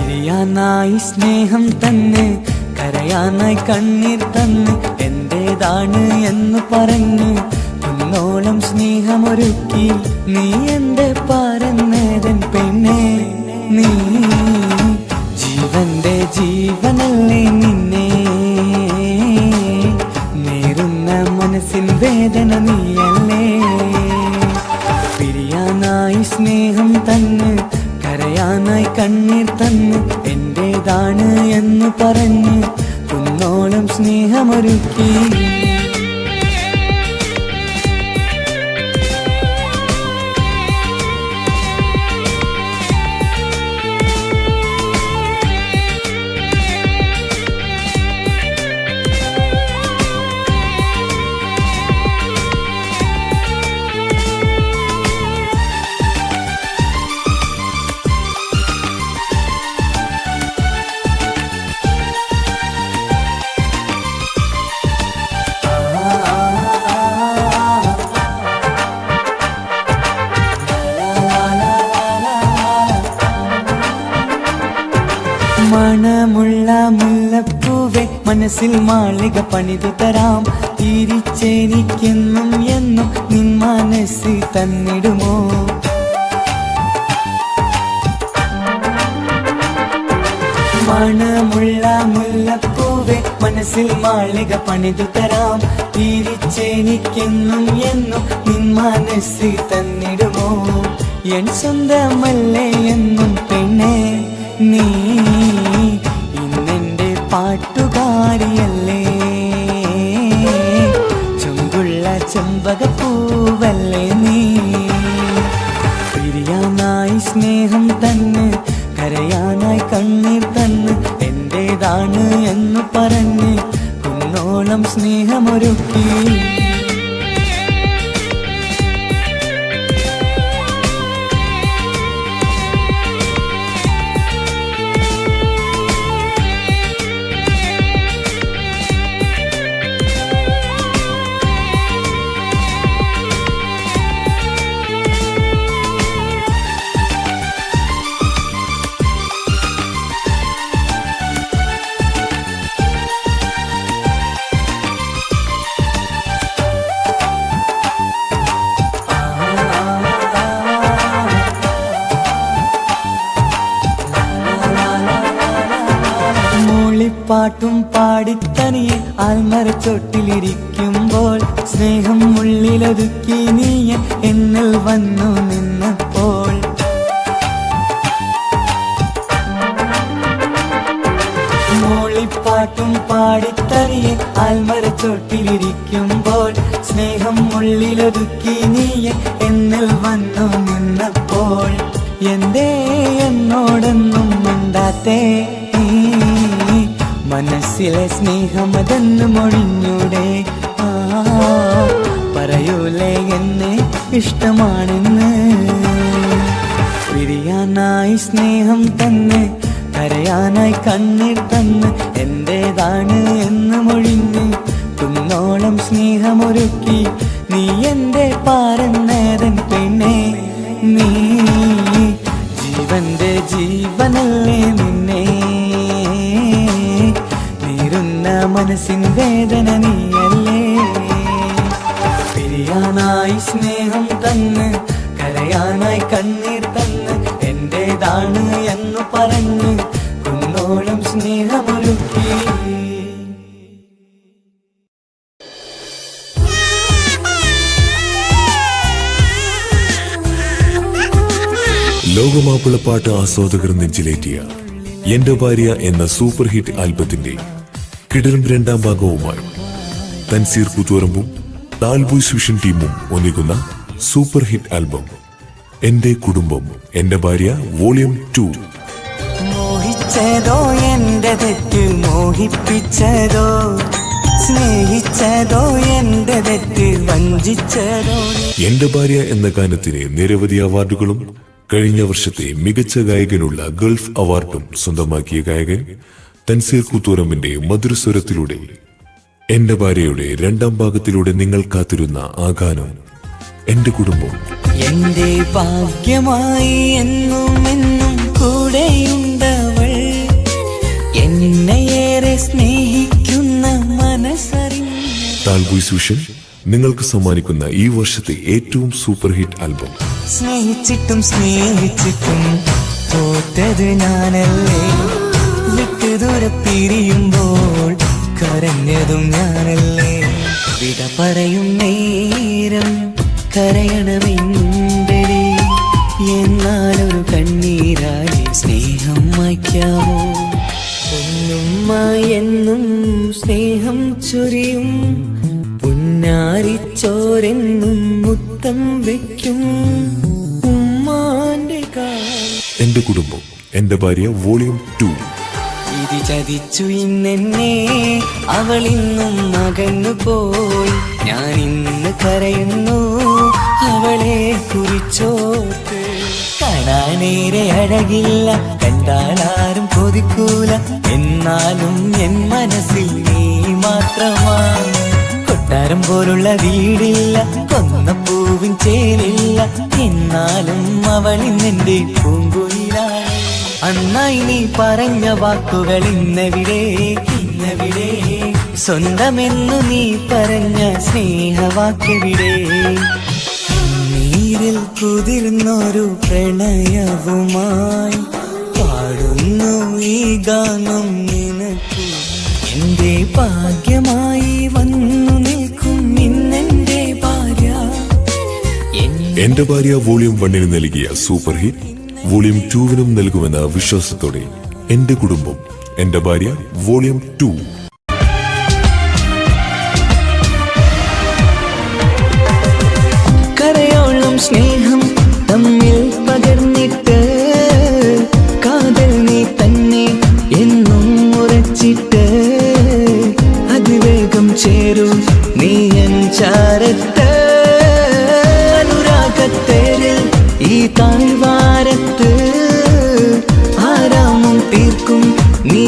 പിരിയാനായി സ്നേഹം തന്ന്, കരയാനായി കണ്ണീർ തന്ന്, എന്റേതാണ് എന്ന് പറഞ്ഞ് കുന്നോളം സ്നേഹമൊരുക്കി നീ എന്റെ പാരന്നേരൻ പെണ്ണെ. നീ ജീവന്റെ ജീവനല്ലേ നിന്നെ, നേരുന്ന മനസ്സിൻ വേദന നീയല്ലേ. പിരിയാനായി സ്നേഹം തന്ന്, കരയാനായി കണ്ണീർ തന്ന്, എന്റേതാണ് എന്ന് പറഞ്ഞ് കുന്നോളം സ്നേഹമൊരുക്കി. മണമുള്ള മുല്ലപ്പൂവെ മനസ്സിൽ മാളിക പണിതു തരാം, തിരിച്ചെനിക്കെന്നും എന്നും നിൻ മനസ്സ് തന്നിടുമോ. മണമുള്ള മുല്ലപ്പൂവെ മനസ്സിൽ മാളിക പണിതു തരാം, തിരിച്ചെനിക്കെന്നും എന്നും നിൻ മനസ്സ് തന്നിടുമോ. എൻ സ്വന്തമല്ലേ എന്നും പെണ്ണെ നീ, ഇന്നെന്റെ പാട്ടുകാരിയല്ലേ. ചുങ്കുള്ള ചെമ്പകപ്പൂവല്ലേ നീ. പിരിയാനായി സ്നേഹം തന്ന്, കരയാനായി കണ്ണീർ തന്ന്, എന്റേതാണ് എന്ന് പറഞ്ഞ് കുന്നോളം സ്നേഹമൊരുക്കി. പാട്ടും പാടിത്തനിയെ ആൽമരച്ചോട്ടിലിരിക്കുമ്പോൾ, സ്നേഹം ഉള്ളിലൊതുക്കി നീ എന്നിൽ വന്നു നിന്നപ്പോൾ. മൂളിപ്പാട്ടും പാടിത്തനിയെ ആൽമരച്ചോട്ടിലിരിക്കുമ്പോൾ, സ്നേഹം ഉള്ളിലൊതുക്കി നീ എന്നിൽ വന്നു നിന്നപ്പോൾ. എന്തേ എന്നോടൊന്നും മിണ്ടാത്തേ, മനസ്സിലെ സ്നേഹമതെന്ന് മൊഴിഞ്ഞൂടെ. പറയൂലേ എന്നെ ഇഷ്ടമാണെന്ന്. പിരിയാനായി സ്നേഹം തന്ന്, കരയാനായി കണ്ണീർ തന്ന്, എന്റേതാണ് എന്ന് മൊഴിഞ്ഞ് കുന്നോളം സ്നേഹമൊരുക്കി നീ എന്റെ പാരന്നേരൻ പെണ്ണെ. നീ ജീവന്റെ ജീവനല്ലേ നിന്നെ, മനസ്സിൻ വേദന നീയല്ലേ. പിരിയാനായി സ്നേഹം തന്ന്, കരയാനായി കണ്ണീർ തന്ന്, എന്റേതാണ് എന്ന് പറഞ്ഞ് കുന്നോളം സ്നേഹമൊരുക്കി. ലോകമാപ്പിളപ്പാട്ട് ആസ്വാദകർ നെഞ്ചിലേറ്റിയ എന്റെ ഭാര്യ എന്ന സൂപ്പർ ഹിറ്റ് ആൽബത്തിന്റെ കിടലും രണ്ടാം ഭാഗവുമായി തൻസീർ കൂത്തുപറമ്പും താൽബോയ്സ് വിഷൻ ടീമും ഒന്നിക്കുന്ന സൂപ്പർ ഹിറ്റ് ആൽബം എന്റെ കുടുംബം എന്റെ ഭാര്യ വോളിയം 2. മോഹിച്ചതോ എന്റെ തെറ്റ്, മോഹിപ്പിച്ചതോ സ്നേഹിച്ചതോ എന്റെ തെറ്റ്, വഞ്ചിച്ചതോ. എന്റെ ഭാര്യ എന്ന ഗാനത്തിന് നിരവധി അവാർഡുകളും കഴിഞ്ഞ വർഷത്തെ മികച്ച ഗായകനുള്ള ഗൾഫ് അവാർഡും സ്വന്തമാക്കിയ ഗായകൻ തൻസീർ കൂത്തുപറമ്പിന്റെ മധുരസ്വരത്തിലൂടെ എന്റെ ഭാര്യയുടെ രണ്ടാം ഭാഗത്തിലൂടെ നിങ്ങൾ കാത്തിരുന്ന ആ ഗാനം എന്റെ കുടുംബം. എന്റെ ഭാഗ്യമായി എന്നും എന്നും കൂടെയുണ്ടവൾ, ലാൽ ബോയ്സ് വിഷൻ നിങ്ങൾക്ക് സമ്മാനിക്കുന്ന ഈ വർഷത്തെ ഏറ്റവും സൂപ്പർ ഹിറ്റ് ആൽബം. സ്നേഹിച്ചിട്ടും സ്നേഹിച്ചിട്ടും തോറ്റത് ഞാനല്ലേ, വിട്ടു ദൂരെ പിരിയുമ്പോൾ കരഞ്ഞതും ഞാനല്ലേ. വിട പറയും നേരം കരയണമെന്തേ, എന്നാലൊരു കണ്ണീരായി സ്നേഹം മായ്ക്കാമോ. എന്നും സ്നേഹം ചൊരിയും പുന്നാരിച്ചോരെന്നും മുത്തം വെക്കും ഉമ്മാന്റെ എന്റെ കുടുംബം എന്റെ ഭാര്യ വോളിയം 2. ഇത് ചതിച്ചു ഇന്നെന്നെ, അവളിന്നും അകന്നു പോയി. ഞാൻ ഇന്ന് കരയുന്നു അവളെ കുറിച്ചോട്ട്. കാണാനേരെ അഴകില്ല, കണ്ടാലാരും കൊതിക്കൂല, എന്നാലും എൻ മനസ്സിൽ നീ മാത്രമാ. കൊട്ടാരം പോലുള്ള വീടില്ല, കൊന്നപ്പൂവിൻ ചേലില്ല, എന്നാലും അവളിന്നെന്റെ പൂങ്കുയിലാണ്. അന്നായി നീ പറഞ്ഞ വാക്കുകൾ ഇന്നവിടെ, സ്വന്തമെന്നു നീ പറഞ്ഞ സ്നേഹവാക്കെവിടെ. നീരിൽ കുതിർന്നൊരു പ്രണയവുമായി പാടുന്നു ഈ ഗാനം നിനക്ക്. എന്റെ ഭാഗ്യമായി വന്നു നിൽക്കും ഇന്നെന്റെ ഭാര്യ. എന്റെ ഭാര്യ വോളിയം 1 നൽകിയ സൂപ്പർ ഹിറ്റ് വോളിയം 2 നൽകുമെന്ന വിശ്വാസത്തോടെ എന്റെ കുടുംബം എന്റെ ഭാര്യ വോളിയം 2. കരയോളം സ്നേഹം തമ്മിൽ പകർന്നിട്ട്, കാതൽ നീ തന്നെ എന്നും ഉറച്ചിട്ട്, അതിവേഗം ചേരും നീ എൻ ചാരത്ത്. അനുരാഗത്തേരിൽ ഈ താഴ്വാരത്ത് ആരാമം തീർക്കും നീ